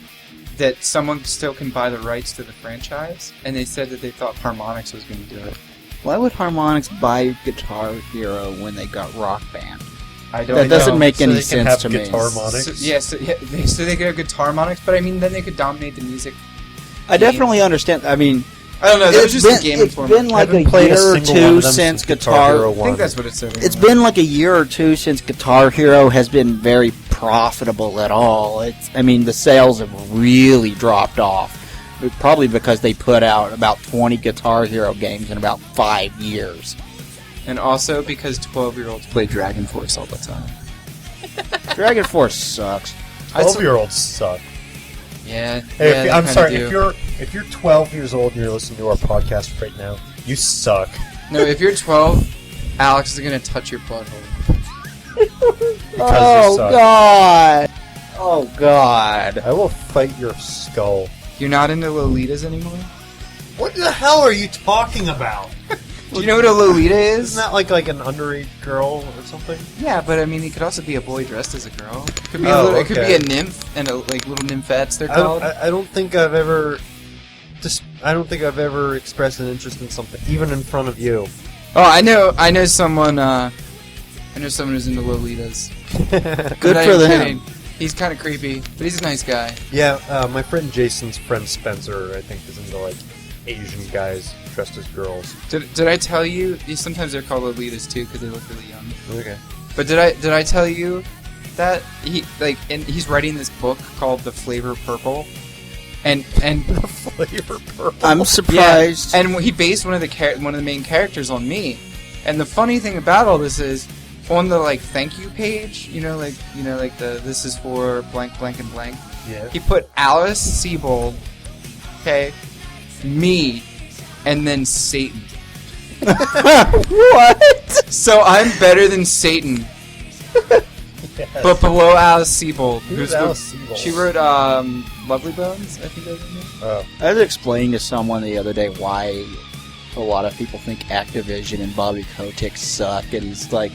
that someone still can buy the rights to the franchise, and they said that they thought Harmonix was going to do it. Why would Harmonix buy Guitar Hero when they got Rock Band? I don't That know. doesn't make So any they can sense have to me. Guitar Harmonix? So they could have Guitar Harmonix, but I mean, then they could dominate the music. I definitely understand. I mean, I don't know. That was just a Game it's Informer. been like a Haven't played year or single one two of them since Guitar Guitar. Hero I think 1. that's what it said. It's been like a year or two since Guitar Hero has been very profitable at all. I mean, the sales have really dropped off. Probably because they put out about 20 Guitar Hero games in about 5 years. And also because 12-year-olds play Dragon Force all the time. Dragon Force sucks. 12-year-olds suck. Yeah. Hey, I'm kinda sorry. do. If you're 12 years old and you're listening to our podcast right now, you suck. No, if you're 12, Alex is gonna touch your butthole. Because you suck. God! Oh God! I will fight your skull. You're not into Lolitas anymore? What the hell are you talking about? Do you know what a Lolita is? Isn't that like an underage girl or something? Yeah, but I mean, it could also be a boy dressed as a girl. It could be it could okay. be a nymph and like little nymphettes. They're I don't, called. I don't think I've ever. I don't think I've ever expressed an interest in something, even in front of you. Oh, I know someone. I know someone who's into Lolitas. Good Not for even them. kidding. He's kind of creepy, but he's a nice guy. Yeah, my friend Jason's friend Spencer, I think, is into like Asian guys dressed as girls. Did I tell you? Sometimes they're called Lolitas too because they look really young. Okay. But did I tell you that he's writing this book called The Flavor Purple, and Flavor purple. I'm surprised. and he based one of the main characters on me. And the funny thing about all this is, on the thank you page, the this is for blank blank and blank. Yeah. He put Alice Sebold, okay, me, and then Satan. What? So I'm better than Satan, but below Alice Sebold. Who's Alice Sebold? She wrote Lovely Bones, I think that's her name. Oh. I was explaining to someone the other day why a lot of people think Activision and Bobby Kotick suck, and he's like,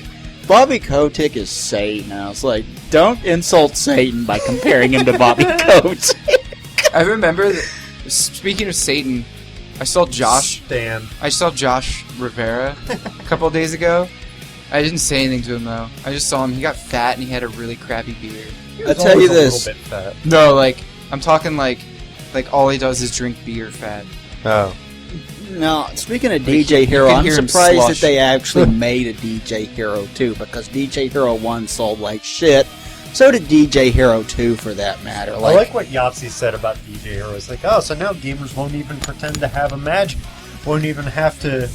Bobby Kotick is Satan. And I was like, don't insult Satan by comparing him to Bobby Kotick. I remember that, speaking of Satan, I saw Josh Rivera a couple of days ago. I didn't say anything to him though. I just saw him. He got fat and he had a really crappy beard. I'll tell you this. A little bit fat. No, I'm talking like all he does is drink beer fat. Oh. No, speaking of you DJ Hero, can I'm hear him surprised slush. that they actually made a DJ Hero 2, because DJ Hero 1 sold like shit. So did DJ Hero 2, for that matter. I like what Yahtzee said about DJ Hero. It's like, oh, so now gamers won't even pretend to have won't even have to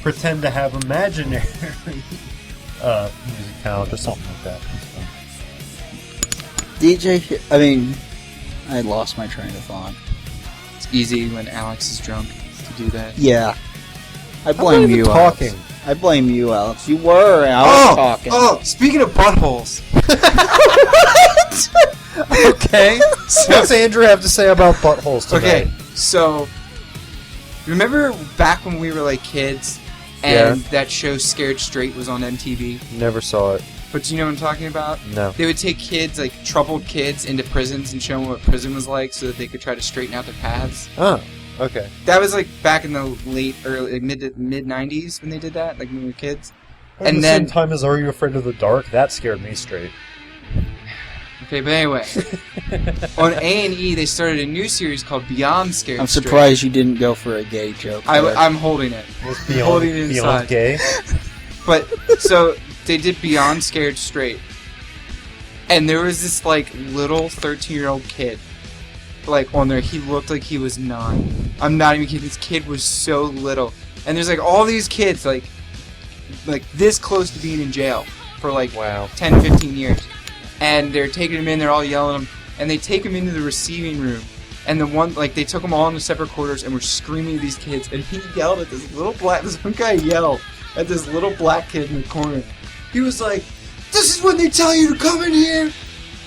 pretend to have imaginary music talent or something like that. I lost my train of thought. It's easy when Alex is drunk to do that. Yeah. I I'm blame not even you, talking. Alex. I blame you, Alex. You were out talking. Oh, speaking of buttholes. Okay. What's Andrew have to say about buttholes today? Okay, so remember back when we were like kids and that show Scared Straight was on MTV? Never saw it. But do you know what I'm talking about? No. They would take kids, like troubled kids, into prisons and show them what prison was like so that they could try to straighten out their paths. Oh, okay. That was like back in the mid 90s when they did that, like when we were kids. And the same time as Are You Afraid of the Dark? That scared me straight. Okay, but anyway, on A&E they started a new series called Beyond Scared I'm Straight. surprised you didn't go for a gay joke. there. I'm holding it. Was Holding it inside. beyond gay? But so they did Beyond Scared Straight, and there was this like little 13-year-old kid, like on there. He looked like he was 9. I'm not even kidding. This kid was so little, and there's like all these kids like this close to being in jail for like Wow. 10, 15 years, and they're taking him in. They're all yelling at him, and they take him into the receiving room, And the one, like, they took them all into separate quarters and were screaming at these kids. And he yelled at this one guy yelled at this little black kid in the corner. He was like, "This is when they tell you to come in here,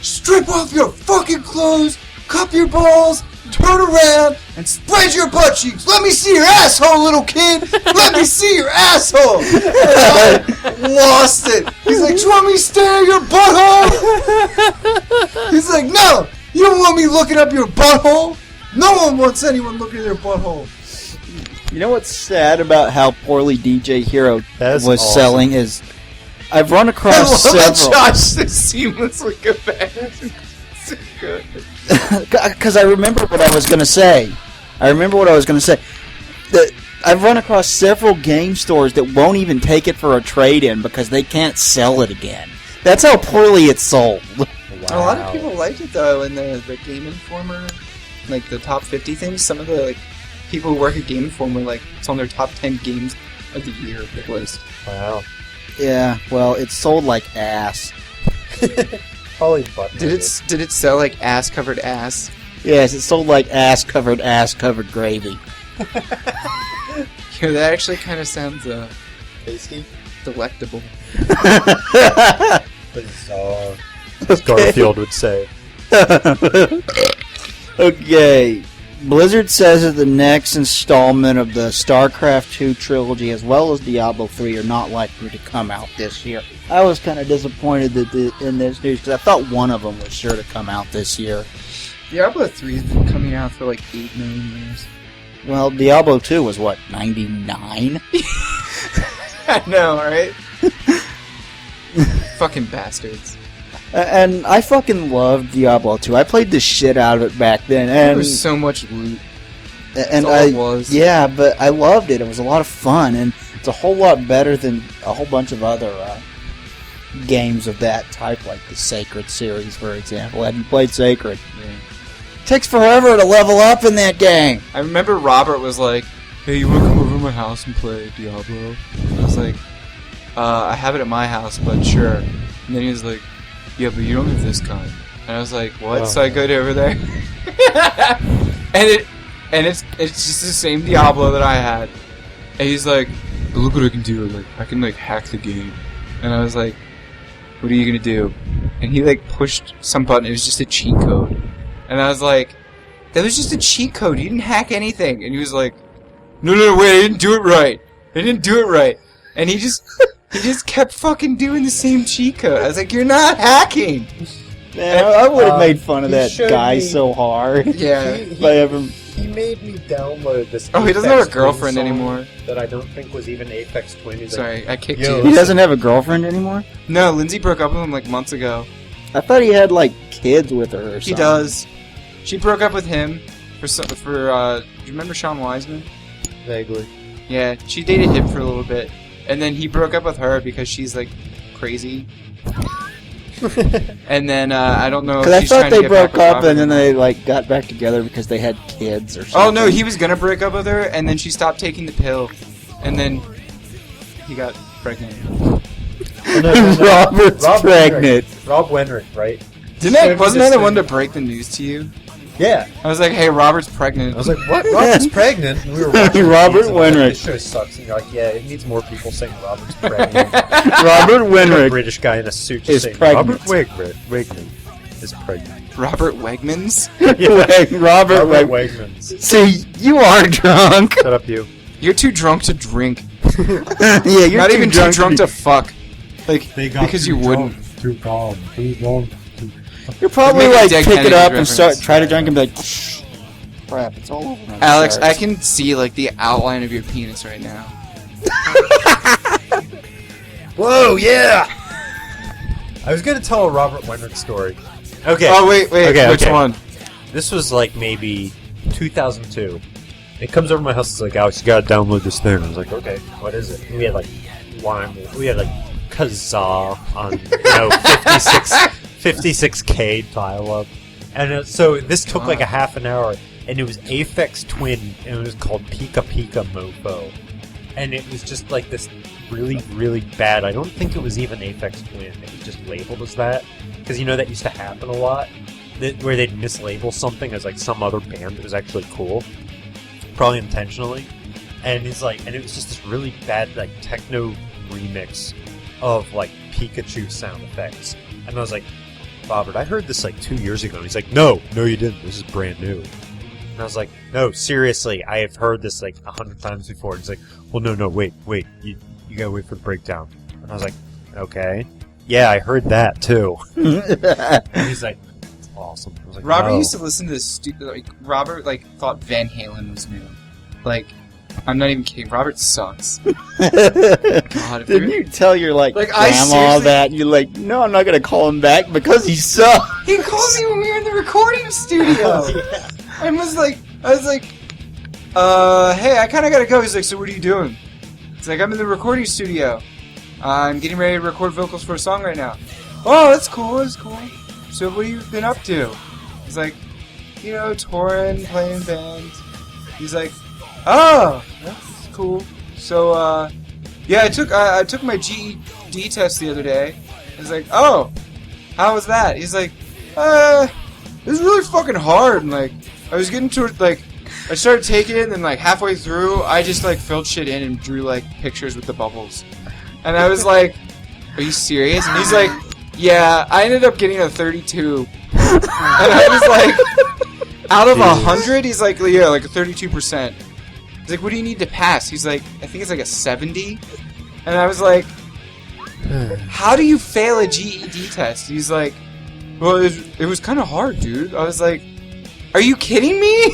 strip off your fucking clothes, cup your balls, turn around, and spread your butt cheeks. Let me see your asshole, little kid. Let me see your asshole." And I lost it. He's like, "Do you want me to stare at your butthole?" He's like, "No, you don't want me looking up your butthole. No one wants anyone looking at their butthole." You know what's sad about how poorly DJ Hero That's was awesome. selling is I've run I across love that several. Josh seamlessly go back. So good. Because I remember what I was going to say. That I've run across several game stores that won't even take it for a trade-in because they can't sell it again. That's how poorly it's sold. Wow. A lot of people liked it though in the Game Informer, like the top 50 things. Some of the like people who work at Game Informer, like it's on their top 10 games of the year list. Wow. Yeah, well, it's sold like ass. Probably butt. Did it sell like ass covered ass? Yes, it's sold like ass-covered gravy. Yeah, that actually kind of sounds tasty? delectable. Bizarre. As Garfield would say. Okay. Blizzard says that the next installment of the StarCraft 2 trilogy, as well as Diablo 3, are not likely to come out this year. I was kind of disappointed in this news because I thought one of them was sure to come out this year. Diablo 3 has been coming out for like 8 million years. Well, Diablo 2 was what, 99? I know, right? Fucking bastards. And I fucking loved Diablo 2. I played the shit out of it back then, There and was so much loot. and all it was. yeah, but I loved it. It was a lot of fun, and it's a whole lot better than a whole bunch of other games of that type, like the Sacred series, for example. Have you played Sacred? Yeah. Takes forever to level up in that game. I remember Robert was like, "Hey, you want to come over to my house and play Diablo?" I was like, "I have it at my house, but sure." And then he was like, "Yeah, but you don't have this kind." And I was like, "What?" Oh. So I go to over there, and it's just the same Diablo that I had. And he's like, "But look what I can do! Like I can like hack the game." And I was like, "What are you gonna do?" And he like pushed some button. It was just a cheat code. And I was like, "That was just a cheat code. You didn't hack anything." And he was like, No, wait, I didn't do it right. And he just kept fucking doing the same cheat code. I was like, "You're not hacking." Man, I would have made fun of he that showed guy me- so hard. Yeah. If I ever... He made me download this. Oh, he doesn't have a Aphex girlfriend Twin song anymore. That I don't think was even Aphex Twin. He's like, Sorry, I kicked Yo, He you. doesn't have a girlfriend anymore? No, Lindsay broke up with him like months ago. I thought he had, like, kids with her or something. He does. She broke up with him do you remember Sean Wiseman? vaguely. Yeah, she dated him for a little bit. And then he broke up with her because she's like crazy. And then I don't know if Because I she's thought trying to they get back broke with up Robert and then or they, not. like, got back together because they had kids or something. Oh no, he was gonna break up with her, and then she stopped taking the pill, and then he got pregnant. Robert's pregnant. Rob Wenrich, right? Wasn't I the one to break the news to you? Yeah. I was like, "Hey, Robert's pregnant." I was like, "What? Robert's pregnant?" And we were watching Robert these, and I'm like, Wenrich. This show sucks. And you're like, "Yeah, it needs more people saying Robert's pregnant." Robert A Wenrich British guy in a suit just is saying, pregnant. Robert Wegman is pregnant. Robert Wegmans? Robert Robert Wegman. Wegmans. See, you are drunk. Shut up, you. You're too drunk to drink. Yeah, you're Not too even drunk too drunk to to fuck. Like, because you wouldn't. Too calm. Too drunk. You're probably Make a like Dead pick it Kennedy up and reference. try to drink and be like, "Shh, crap, it's all over." my Alex, shirt." I can see like the outline of your penis right now. Whoa, yeah! I was gonna tell a Robert Wenrich story. Okay. Oh wait, Okay, which okay. one? This was like maybe 2002. It comes over to my house. It's like, Alex, you gotta download this thing. I was like, okay, what is it? And we had like Lime. We had like Kazaa on 56K dial-up, and so this took like a half an hour, and it was Aphex Twin, and it was called Pika Pika Mofo, and it was just like this really, really bad. I don't think it was even Aphex Twin. It was just labeled as that because that used to happen a lot. where they'd mislabel something as like some other band that was actually cool, probably intentionally. And he's like, and it was just this really bad like techno remix of like Pikachu sound effects. And I was like, Robert, I heard this like 2 years ago. And he's like, no, you didn't. This is brand new. And I was like, no, seriously, I have heard this like 100 times before. And he's like, well, no, wait, you gotta wait for the breakdown. And I was like, okay, yeah, I heard that too. And he's like, it's awesome. I was like, Robert no. used to listen to this stupid. Robert thought Van Halen was new. I'm not even kidding. Robert sucks. God, Didn't you tell your I grandma seriously- that? You're like, no, I'm not gonna call him back because he sucks. He called me when we were in the recording studio. I was like, hey, I kind of gotta go. He's like, so what are you doing? It's like, I'm in the recording studio. I'm getting ready to record vocals for a song right now. Oh, that's cool. So what have you been up to? He's like, touring, playing bands. He's like, oh, that's cool. So, yeah, I took my GED test the other day. He's like, oh, how was that? He's like, it was really fucking hard. And I was getting to it, I started taking it, and then halfway through, I just filled shit in and drew pictures with the bubbles. And I was like, are you serious? And he's like, yeah, I ended up getting a 32. And I was like, out of 100? He's like, yeah, a 32%. He's like, what do you need to pass? He's like, I think it's a 70. And I was like, how do you fail a GED test? He's like, well, it was kind of hard, dude. I was like, are you kidding me?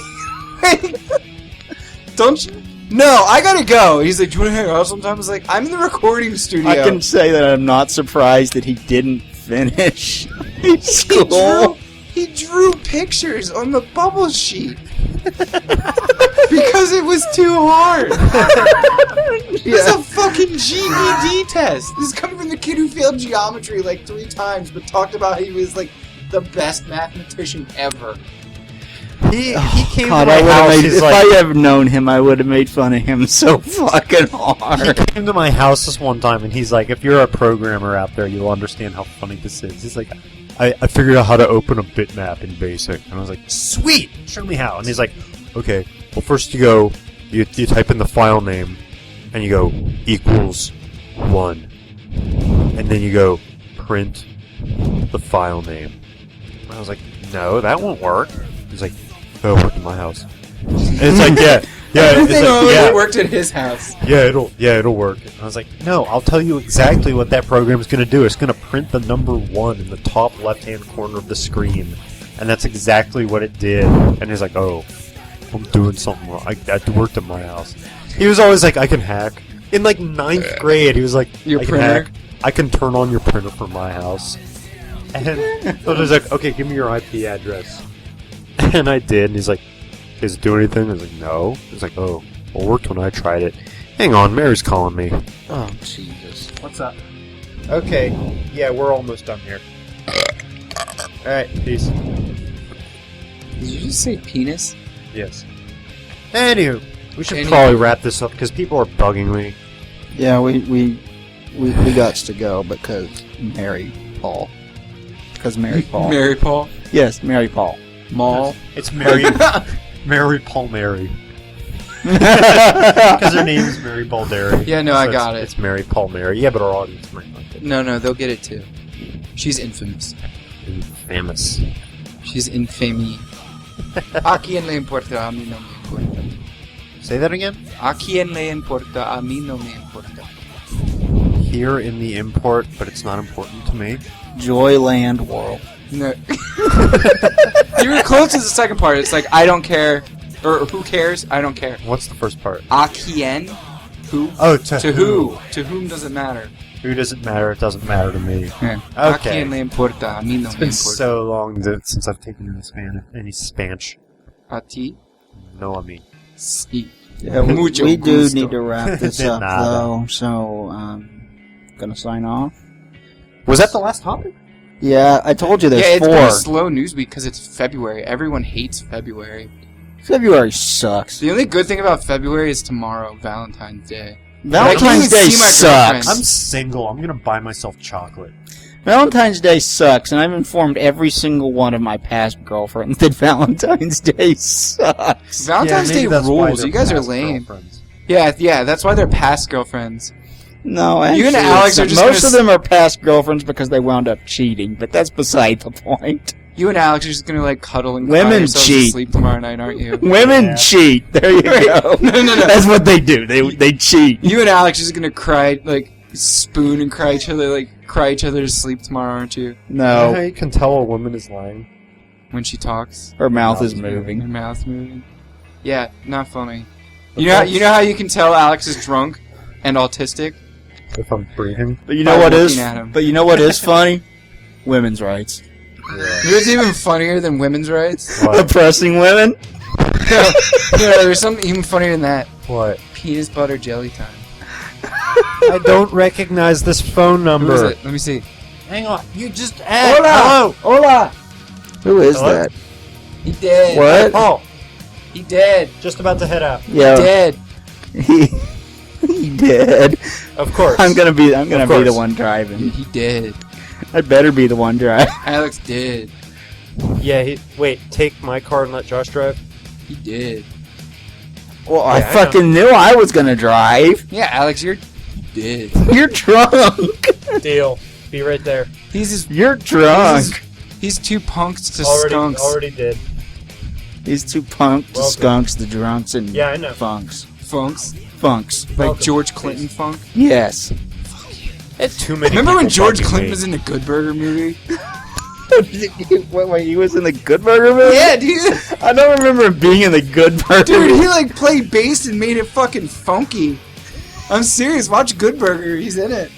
Don't you? No, I gotta go. He's like, do you want to hang out sometime? I was like, I'm in the recording studio. I can say that I'm not surprised that he didn't finish school. He drew pictures on the bubble sheet because it was too hard. It was a fucking GED test. This is coming from the kid who failed geometry 3 times, but talked about how he was the best mathematician ever. He came God, to my house. if I had known him, I would have made fun of him so fucking hard. He came to my house this one time, and he's like, if you're a programmer out there, you'll understand how funny this is. He's like, I figured out how to open a bitmap in BASIC. And I was like, sweet! Show me how. And he's like, okay, well, first you type in the file name, and you go equals 1. And then you go print the file name. And I was like, no, that won't work. He's like, it'll work in my house. And it's like, yeah. Everything It's like, worked at his house. it'll work. And I was like, no, I'll tell you exactly what that program is going to do. It's going to print the number 1 in the top left-hand corner of the screen. And that's exactly what it did. And he's like, oh, I'm doing something wrong. That worked at my house. He was always like, I can hack. In 9th grade, he was like, Your I can printer? hack. I can turn on your printer from my house. And so I was like, okay, give me your IP address. And I did, and he's like, does it do anything? I was like, no. He's like, oh, well, it worked when I tried it. Hang on, Mary's calling me. Oh, Jesus. What's up? Okay, yeah, we're almost done here. Alright, peace. Did you just say penis? Yes. Anywho, we should Anywho. probably wrap this up, because people are bugging me. Yeah, we got to go because Mary Paul. Because Mary Paul. Mary Paul? Yes, Mary Paul. Mall? It's Mary... Mary Paul Mary. Because her name is Mary Paul Dairy. Yeah, no, I got it. It's Mary Paul Mary. Yeah, but our audience might like it. No, they'll get it too. She's infamous. Famous. She's infamy. ¿A quién le importa? A mí no me importa. Say that again? ¿A quién le importa? A mí no me importa. Here in the import, but it's not important to me. Joyland World. No. You were close to the second part. It's like, I don't care. Or who cares? I don't care. What's the first part? ¿A quién? Who? Oh, To who? To whom does it matter? Who doesn't matter? It doesn't matter to me. Yeah. ¿A Okay. quién le importa? A mí no It's me been importa. so long since I've taken any Spanish. ¿A ti? No, I mean. Sí. Yeah, we Mucho do gusto. need to wrap this De up, nada. though, so, gonna sign off. Was that the last topic? Yeah, I told you there's Yeah, it's 4. been a slow news week because it's February. Everyone hates February. February sucks. The only good thing about February is tomorrow, Valentine's Day. Valentine's even Day see my sucks. girlfriend. I'm single. I'm gonna buy myself chocolate. Valentine's Day sucks, and I've informed every single one of my past girlfriends that Valentine's Day sucks. Valentine's maybe Day that's why rules. they're You guys are past lame. girlfriends. Yeah, that's why they're past girlfriends. No, actually, You and Alex it's- are just most gonna of them are past girlfriends because they wound up cheating, but that's beside the point. You and Alex are just gonna like cuddle and cry Women yourselves cheat. to sleep tomorrow night, aren't you? Women Yeah. cheat. There you go. No. That's what they do. They cheat. You and Alex are just gonna cry, like spoon and cry each other to sleep tomorrow, aren't you? You know how No, you can tell a woman is lying? When she talks, her mouth is her moving. mouth moving. Yeah, not funny. You know how you can tell Alex is drunk and autistic? If I'm breathing? But you know By what is? looking at him. But you know what is funny? Women's rights. You know what's even funnier than women's rights? What? Oppressing women. No, there's something even funnier than that. What? Penis butter jelly time. I don't recognize this phone Who is number. it? Let me see. Hang on. You just Hola! Hola. Who is Hello? that? He dead. What? Oh, He dead. just about to head out. Yeah, Dead. he did. Of course. I'm gonna be the course. one driving. He dead. I better be the one driving. Alex dead. Yeah, wait, take my car and let Josh drive? He dead. Well, Yeah, I I fucking knew I was gonna drive. Yeah, Alex, you're dead. You're drunk. Deal. Be right there. You're drunk. He's too punked to Already, skunks. already did. He's too punk to Welcome. skunks, the drunks, and Yeah, I know. funks. Funks. Funks. Like Welcome. George Clinton funk. Yes. Too many. Remember when people George bugging Clinton me. was in the Good Burger movie? Wait, he was in the Good Burger movie? Yeah, dude. I don't remember him being in the Good Burger Dude, movie. he like played bass and made it fucking funky. I'm serious. Watch Good Burger. He's in it.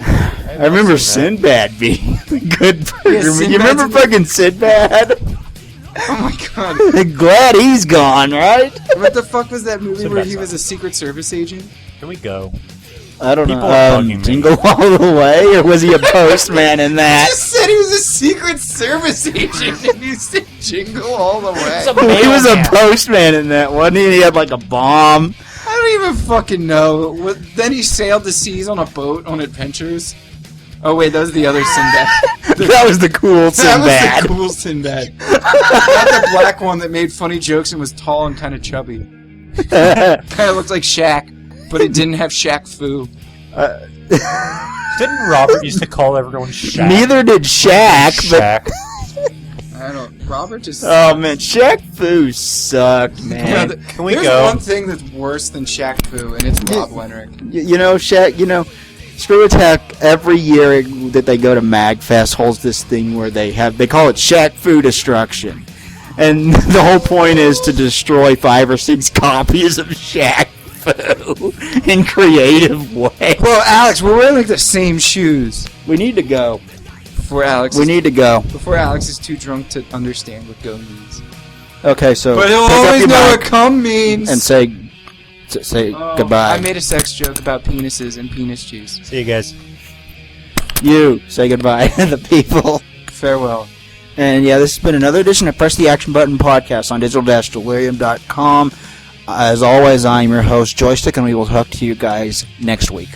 I remember Sinbad being in the Good Burger Yeah, movie. You remember Sinbad's fucking Sinbad? Oh my god. Glad he's gone, right? What the fuck was that movie where Sinbad's he was a Secret Service agent? Can we go? I don't People know. are bugging me. Jingle All the Way, or was he a postman in I that? just said he was a Secret Service agent and you said Jingle All the Way. He was a postman in that, wasn't he? And he had like a bomb. I don't even fucking know. Then he sailed the seas on a boat on adventures. Oh wait, that was the other Sinbad. That was the cool That Sinbad. was the cool Sinbad. Not the black one that made funny jokes and was tall and kind of chubby. Kind of looked like Shaq, but it didn't have Shaq Fu. Didn't Robert used to call everyone Shaq? Neither did Shaq, but Shaq. I don't. Robert just. oh man, Shaq Fu sucked, man. Can we There's go? one thing that's worse than Shaq Fu, and it's Rob Wenrich. You know, Shaq. You know, Screw Attack every year that they go to MagFest holds this thing where they call it Shaq Fu Destruction, and the whole point is to destroy 5 or 6 copies of Shaq Fu in creative ways. Well, Alex, we're wearing like the same shoes. We need to go. Before Alex, We need to go. before Alex is too drunk to understand what go means. Okay, so But he'll pick up always your know what mic come means. and say goodbye. I made a sex joke about penises and penis juice. See you guys. You say goodbye to the people. Farewell. And yeah, this has been another edition of Press the Action Button podcast on digital-delirium.com. As always, I'm your host, Joystick, and we will talk to you guys next week.